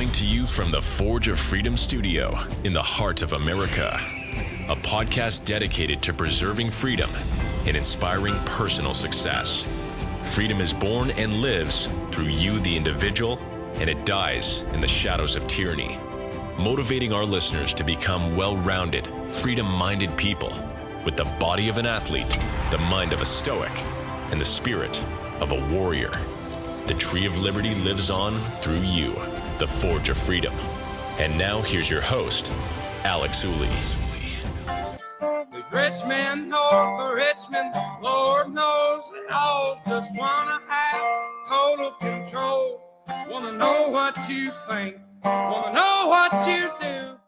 Coming to you from the Forge of Freedom studio in the heart of America. A podcast dedicated to preserving freedom and inspiring personal success. Freedom is born and lives through you, the individual, and it dies in the shadows of tyranny. Motivating our listeners to become well-rounded, freedom-minded people with the body of an athlete, the mind of a stoic, and the spirit of a warrior. The tree of liberty lives on through you, the Forge of Freedom. And now here's your host, Alex Ooley. Rich men north of Richmond, Lord knows they all just wanna have total control. Wanna know what you think, wanna know what you do.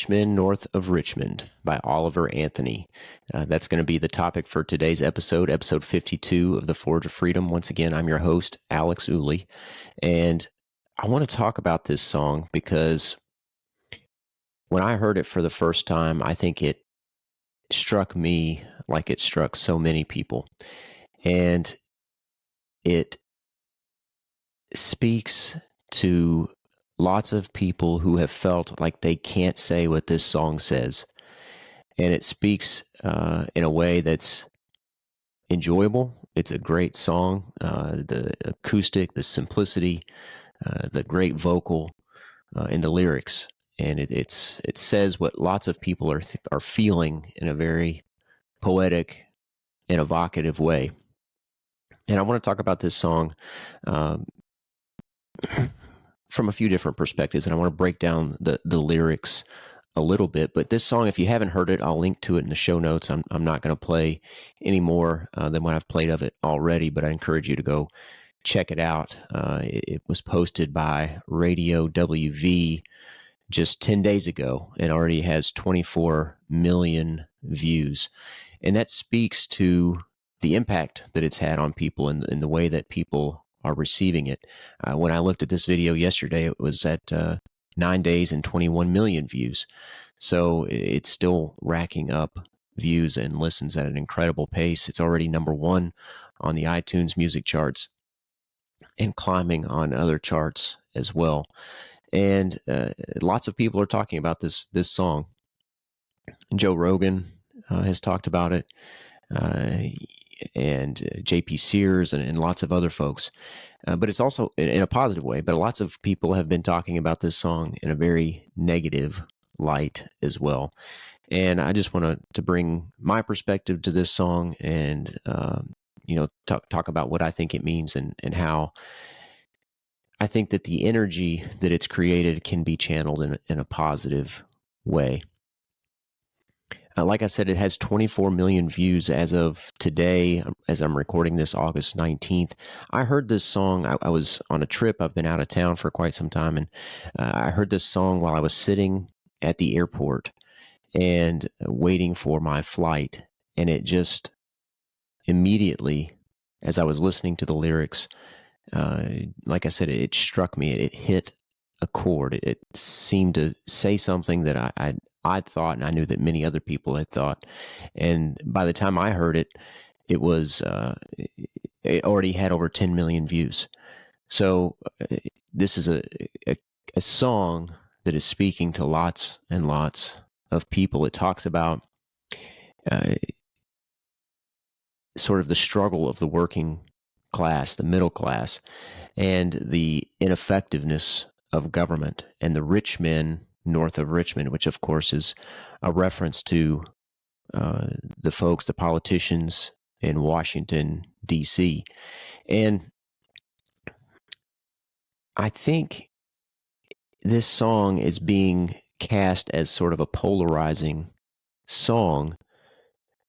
Men North of Richmond by Oliver Anthony. That's going to be the topic for today's episode 52 of the Forge of Freedom. Once again, I'm your host, Alex Ooley, and I want to talk about this song because when I heard it for the first time, I think it struck me like it struck so many people. And it speaks to lots of people who have felt like they can't say what this song says. And it speaks in a way that's enjoyable. It's a great song. The acoustic, the simplicity, the great vocal, and the lyrics. And it says what lots of people are feeling in a very poetic and evocative way. And I want to talk about this song from a few different perspectives, and I want to break down the lyrics a little bit. But this song, if you haven't heard it, I'll link to it in the show notes. I'm not going to play any more than what I've played of it already, but I encourage you to go check it out. It was posted by Radio WV just 10 days ago and already has 24 million views. And that speaks to the impact that it's had on people and the way that people are receiving it. When I looked at this video yesterday, it was at 9 days and 21 million views. So it's still racking up views and listens at an incredible pace. It's already number one on the iTunes music charts and climbing on other charts as well. And lots of people are talking about this song. Joe Rogan has talked about it. And JP Sears and lots of other folks. But it's also in a positive way, but lots of people have been talking about this song in a very negative light as well. And I just want to bring my perspective to this song and, talk about what I think it means and how I think that the energy that it's created can be channeled in a positive way. Like I said, it has 24 million views as of today, as I'm recording this August 19th. I heard this song, I was on a trip, I've been out of town for quite some time, and I heard this song while I was sitting at the airport and waiting for my flight. And it just immediately, as I was listening to the lyrics, like I said, it struck me, it hit a chord. It seemed to say something that I'd thought, and I knew that many other people had thought. And by the time I heard it, it already had over 10 million views. So this is a song that is speaking to lots and lots of people. It talks about sort of the struggle of the working class, the middle class, and the ineffectiveness of government, and the rich men north of Richmond, which of course is a reference to the folks, the politicians in Washington, D.C. And I think this song is being cast as sort of a polarizing song,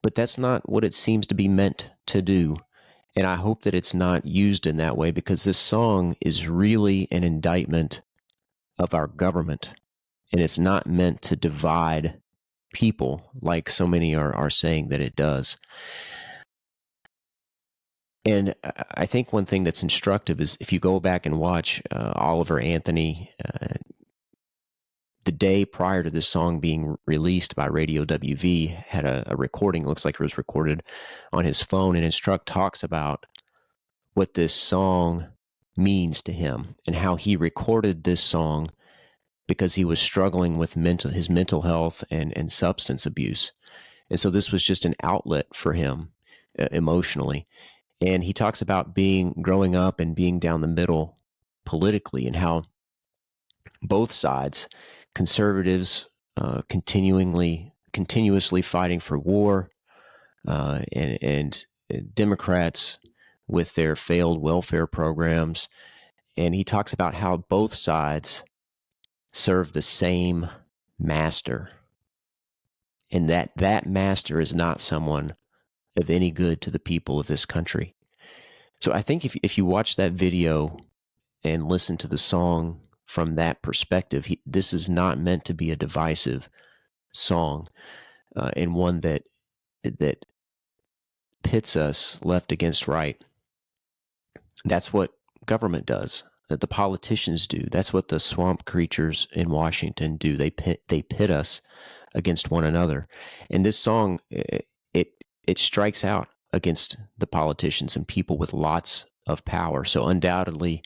but that's not what it seems to be meant to do. And I hope that it's not used in that way, because this song is really an indictment of our government. And it's not meant to divide people like so many are saying that it does. And I think one thing that's instructive is if you go back and watch Oliver Anthony, the day prior to this song being released by Radio WV, had a recording, looks like it was recorded on his phone, and Instruct talks about what this song means to him and how he recorded this song because he was struggling with his mental health and substance abuse. And so this was just an outlet for him emotionally. And he talks about growing up and being down the middle politically, and how both sides, conservatives continuously fighting for war, and Democrats with their failed welfare programs. And he talks about how both sides serve the same master, and that master is not someone of any good to the people of this country. So I think if you watch that video and listen to the song from that perspective, this is not meant to be a divisive song, and one that pits us left against right. That's what government does. That the politicians do. That's what the swamp creatures in Washington do. They pit us against one another. And this song, it strikes out against the politicians and people with lots of power. So undoubtedly,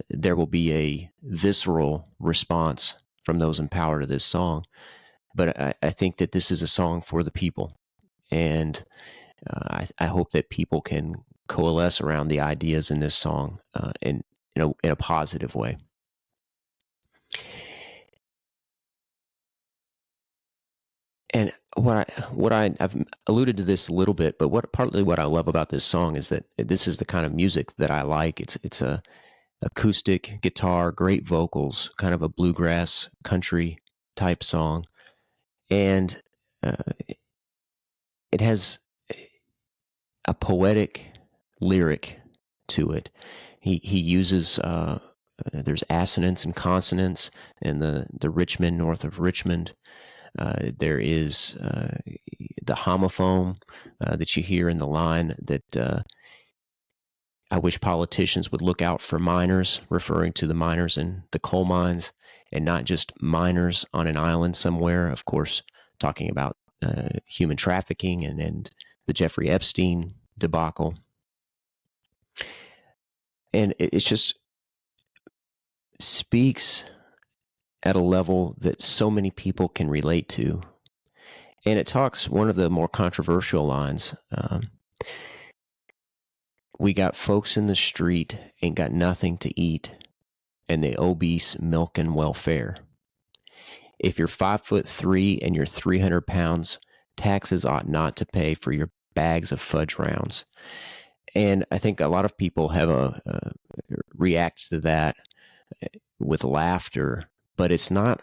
there will be a visceral response from those in power to this song. But I think that this is a song for the people, and I hope that people can coalesce around the ideas in this song in a positive way. And I've alluded to this a little bit, but partly what I love about this song is that this is the kind of music that I like. It's a acoustic guitar, great vocals, kind of a bluegrass country type song, and it has a poetic lyric to it. He uses there's assonance and consonants in the Men North of Richmond. There is the homophone that you hear in the line that I wish politicians would look out for miners, referring to the miners in the coal mines, and not just miners on an island somewhere. Of course, talking about human trafficking and the Jeffrey Epstein debacle. And it just speaks at a level that so many people can relate to. And it talks, one of the more controversial lines, we got folks in the street, ain't got nothing to eat, and the obese milking welfare. If you're 5'3" and you're 300 pounds, taxes ought not to pay for your bags of fudge rounds. And I think a lot of people have react to that with laughter, but it's not.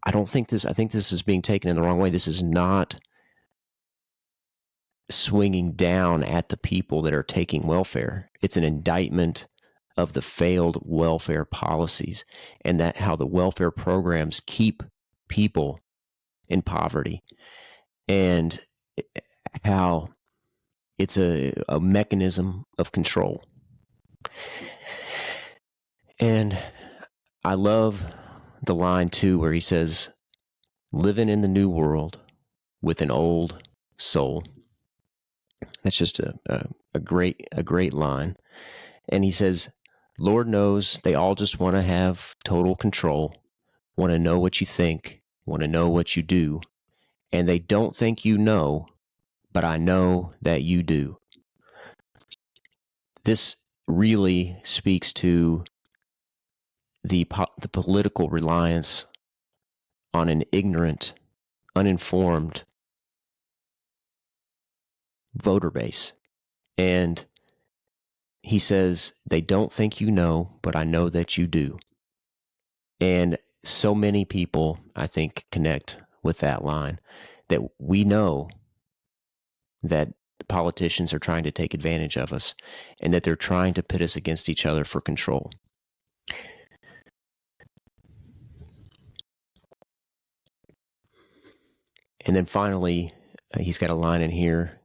I think this is being taken in the wrong way. This is not swinging down at the people that are taking welfare. It's an indictment of the failed welfare policies, and that how the welfare programs keep people in poverty, and how it's a mechanism of control. And I love the line too where he says, living in the new world with an old soul. That's just a great line. And he says, Lord knows they all just want to have total control, want to know what you think, want to know what you do, and they don't think you know, but I know that you do. This really speaks to the political reliance on an ignorant, uninformed voter base. And he says, they don't think you know, but I know that you do. And so many people, I think, connect with that line, that we know that the politicians are trying to take advantage of us and that they're trying to pit us against each other for control. And then finally, he's got a line in here,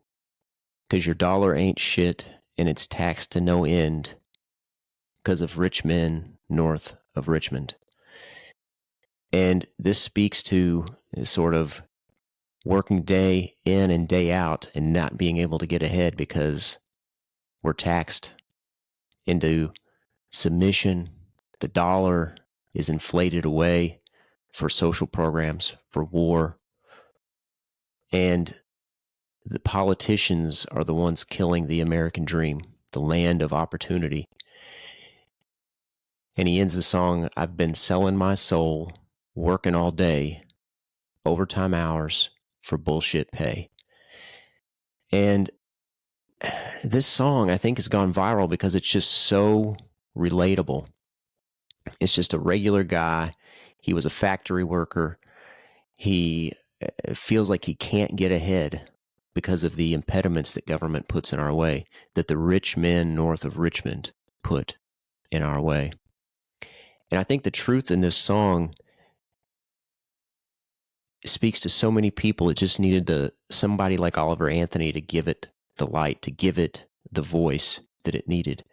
because your dollar ain't shit and it's taxed to no end because of rich men north of Richmond. And this speaks to this sort of working day in and day out and not being able to get ahead because we're taxed into submission. The dollar is inflated away for social programs, for war. And the politicians are the ones killing the American dream, the land of opportunity. And he ends the song, I've been selling my soul, working all day, overtime hours for bullshit pay. And this song, I think, has gone viral because it's just so relatable. It's just a regular guy. He was a factory worker. He feels like he can't get ahead because of the impediments that government puts in our way, that the rich men north of Richmond put in our way. And I think the truth in this song speaks to so many people. It just needed somebody like Oliver Anthony to give it the light, to give it the voice that it needed.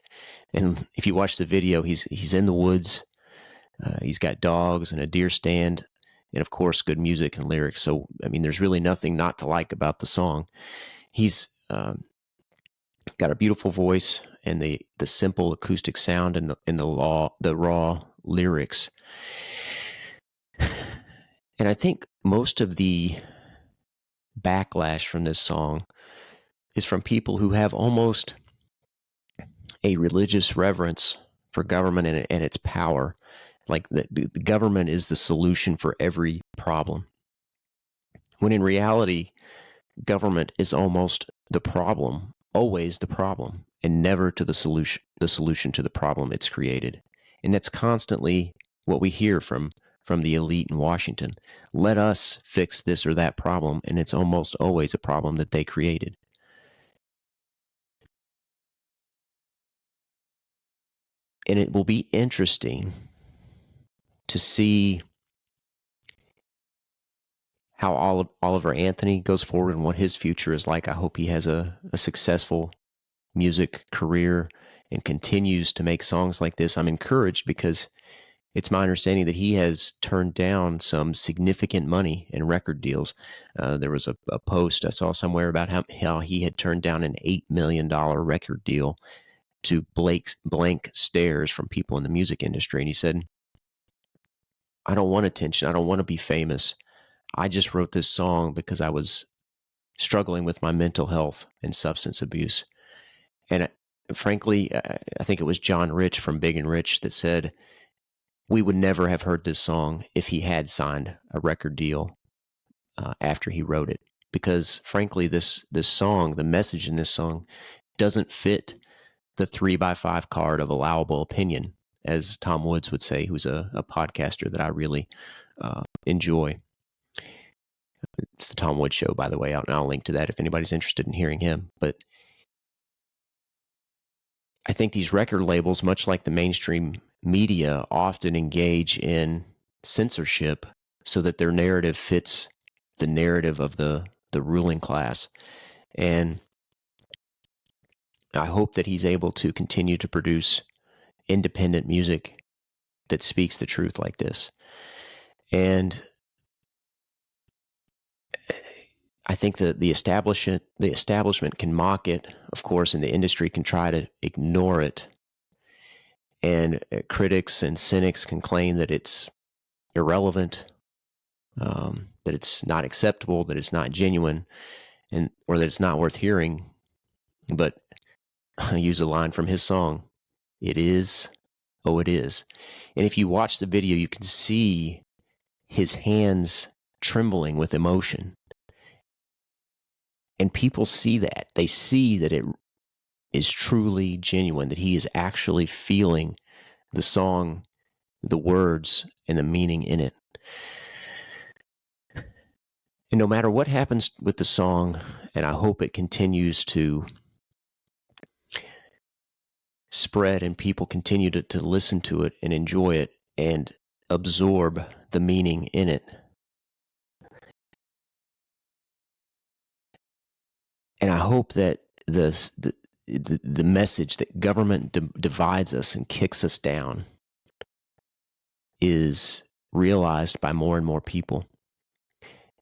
And if you watch the video, he's in the woods. He's got dogs and a deer stand, and of course, good music and lyrics. So, I mean, there's really nothing not to like about the song. He's got a beautiful voice and the simple acoustic sound and the raw lyrics. And I think most of the backlash from this song is from people who have almost a religious reverence for government and its power. Like the government is the solution for every problem. When in reality, government is almost the problem, always the problem, and never to the solution to the problem it's created. And that's constantly what we hear from the elite in Washington. Let us fix this or that problem, and it's almost always a problem that they created. And it will be interesting to see how Oliver Anthony goes forward and what his future is like. I hope he has a successful music career and continues to make songs like this. I'm encouraged because it's my understanding that he has turned down some significant money in record deals. There was a post I saw somewhere about how he had turned down an $8 million record deal to blank stares from people in the music industry. And he said, I don't want attention. I don't want to be famous. I just wrote this song because I was struggling with my mental health and substance abuse. And frankly, I think it was John Rich from Big and Rich that said, we would never have heard this song if he had signed a record deal after he wrote it. Because frankly, this song, the message in this song, doesn't fit the 3x5 card of allowable opinion, as Tom Woods would say, who's a podcaster that I really enjoy. It's the Tom Woods Show, by the way. I'll link to that if anybody's interested in hearing him. But I think these record labels, much like the mainstream media, often engage in censorship so that their narrative fits the narrative of the ruling class. And I hope that he's able to continue to produce independent music that speaks the truth like this. And I think that the establishment can mock it, of course, and the industry can try to ignore it. And critics and cynics can claim that it's irrelevant, that it's not acceptable, that it's not genuine, or that it's not worth hearing. But I use a line from his song, it is, oh, it is. And if you watch the video, you can see his hands trembling with emotion. And people see that. They see that it is truly genuine, that he is actually feeling the song, the words, and the meaning in it. And no matter what happens with the song, and I hope it continues to spread and people continue to listen to it and enjoy it and absorb the meaning in it. And I hope that the message that government divides us and kicks us down is realized by more and more people,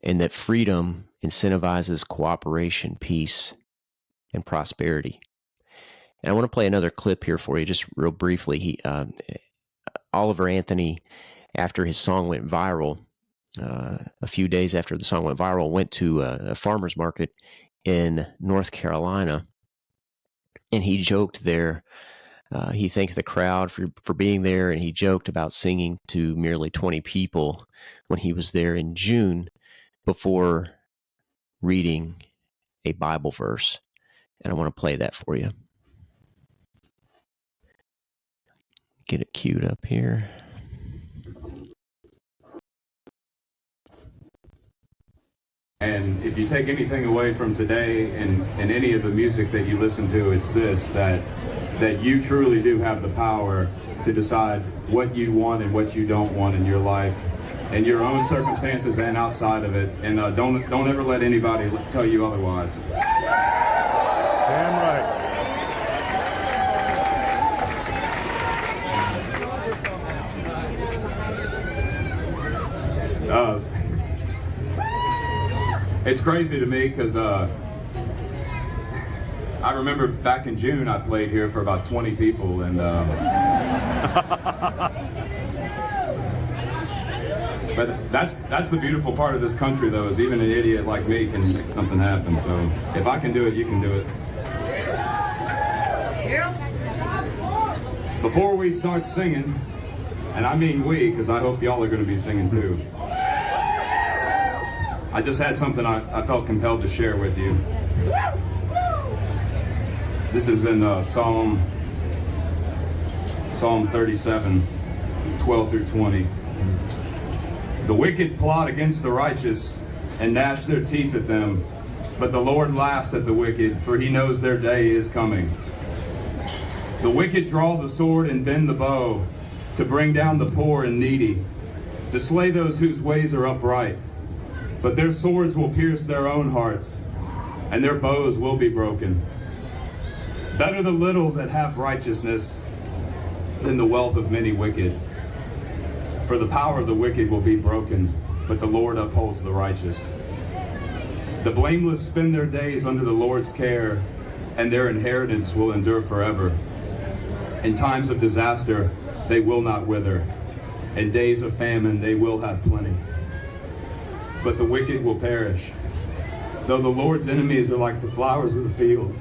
and that freedom incentivizes cooperation, peace, and prosperity. And I want to play another clip here for you, just real briefly. Oliver Anthony, after his song went viral, a few days after the song went viral, went to a farmer's market in North Carolina, and he joked there. He thanked the crowd for being there, and he joked about singing to merely 20 people when he was there in June before reading a Bible verse. And I want to play that for you. Get it queued up here. And if you take anything away from today and any of the music that you listen to, it's this, that you truly do have the power to decide what you want and what you don't want in your life, and your own circumstances and outside of it. And don't ever let anybody tell you otherwise. Damn right. It's crazy to me because I remember back in June I played here for about 20 people, and but that's the beautiful part of this country, though, is even an idiot like me can make something happen. So if I can do it, you can do it. Before we start singing, and I mean we, because I hope y'all are going to be singing too, I just had something I felt compelled to share with you. This is in Psalm 37, 12 through 20. The wicked plot against the righteous and gnash their teeth at them, but the Lord laughs at the wicked, for he knows their day is coming. The wicked draw the sword and bend the bow, to bring down the poor and needy, to slay those whose ways are upright. But their swords will pierce their own hearts, and their bows will be broken. Better the little that have righteousness than the wealth of many wicked. For the power of the wicked will be broken, but the Lord upholds the righteous. The blameless spend their days under the Lord's care, and their inheritance will endure forever. In times of disaster, they will not wither. In days of famine, they will have plenty. But the wicked will perish. Though the Lord's enemies are like the flowers of the field,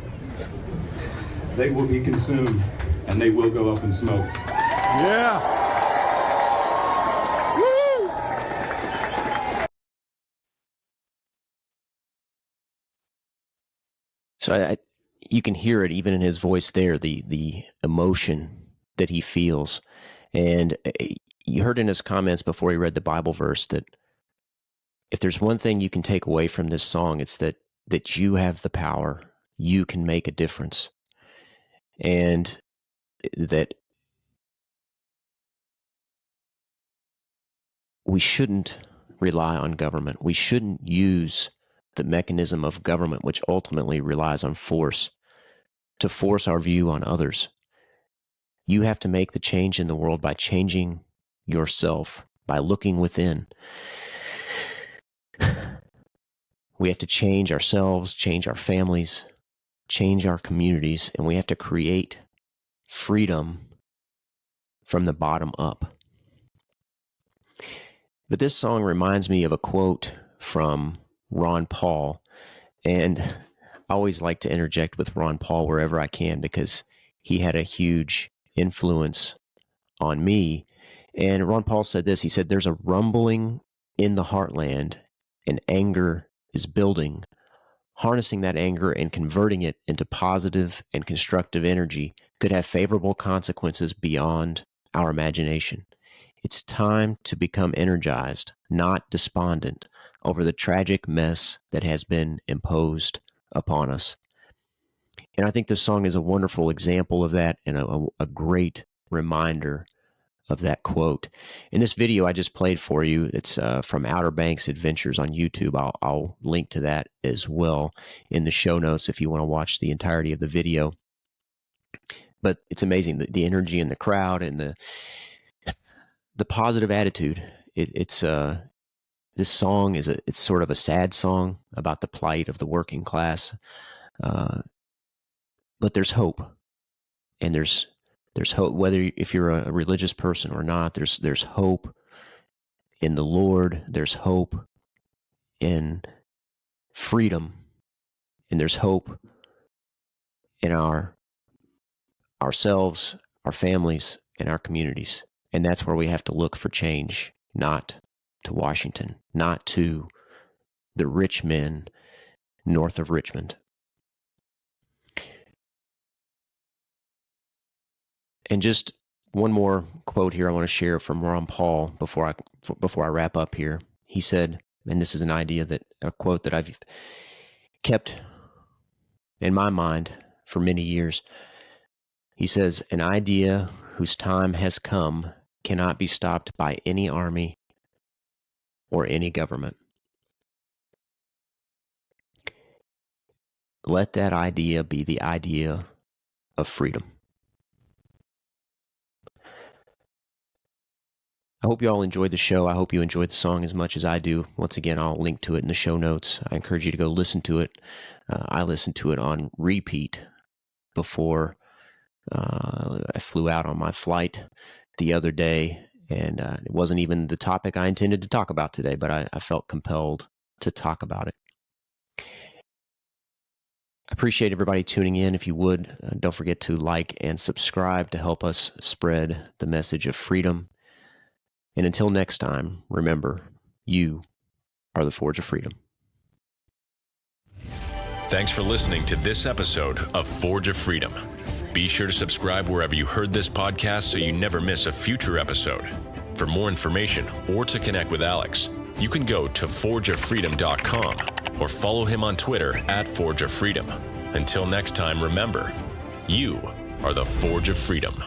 they will be consumed, and they will go up in smoke. Yeah. Woo! So you can hear it even in his voice there, the emotion that he feels. And you heard in his comments before he read the Bible verse that if there's one thing you can take away from this song, it's that you have the power. You can make a difference. And that we shouldn't rely on government. We shouldn't use the mechanism of government, which ultimately relies on force, to force our view on others. You have to make the change in the world by changing yourself, by looking within. We have to change ourselves, change our families, change our communities, and we have to create freedom from the bottom up. But this song reminds me of a quote from Ron Paul, and I always like to interject with Ron Paul wherever I can because he had a huge influence on me. And Ron Paul said this, he said, "There's a rumbling in the heartland, and anger is building. Harnessing that anger and converting it into positive and constructive energy could have favorable consequences beyond our imagination. It's time to become energized, not despondent, over the tragic mess that has been imposed upon us." And I think this song is a wonderful example of that and a great reminder of that quote. In this video I just played for you, it's from Outer Banks Adventures on YouTube. I'll link to that as well in the show notes if you want to watch the entirety of the video. But it's amazing, the energy in the crowd and the positive attitude. This song it's sort of a sad song about the plight of the working class, but there's hope. And there's hope, whether if you're a religious person or not, there's hope in the Lord, there's hope in freedom, and there's hope in ourselves, our families, and our communities. And that's where we have to look for change, not to Washington, not to the rich men north of Richmond. And just one more quote here I want to share from Ron Paul before I wrap up here. He said, and this is a quote that I've kept in my mind for many years. He says, "An idea whose time has come cannot be stopped by any army or any government." Let that idea be the idea of freedom. I hope you all enjoyed the show. I hope you enjoyed the song as much as I do. Once again, I'll link to it in the show notes. I encourage you to go listen to it. I listened to it on repeat before I flew out on my flight the other day, and it wasn't even the topic I intended to talk about today, but I felt compelled to talk about it. I appreciate everybody tuning in. If you would, don't forget to like and subscribe to help us spread the message of freedom. And until next time, remember, you are the Forge of Freedom. Thanks for listening to this episode of Forge of Freedom. Be sure to subscribe wherever you heard this podcast so you never miss a future episode. For more information or to connect with Alex, you can go to forgeoffreedom.com or follow him on Twitter at Forge of Freedom. Until next time, remember, you are the Forge of Freedom.